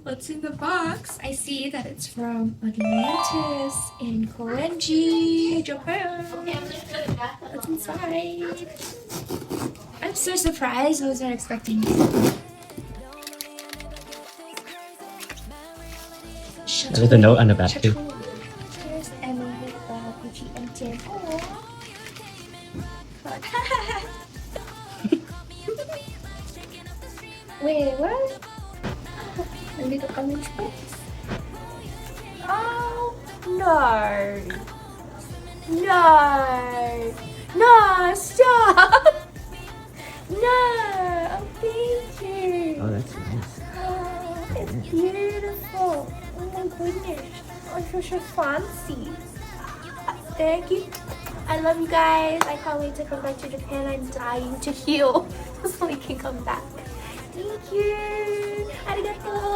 What's in the box? I see that it's from Atlantis in Koenji, Japan. What's inside? I'm so surprised. I was not expecting this. There's a note on the back too. Here's Emmy with Peachy and Tim. Aww. Wait, what? Nandito kami siya. Oh, no. No. No, stop. No. Oh, thank you. Oh, that's nice. Oh, it's beautiful. Oh my goodness. Oh, so fancy. Thank you. I love you guys. I can't wait to come back to Japan. I'm dying to heal so we can come back. Thank you. Arigato.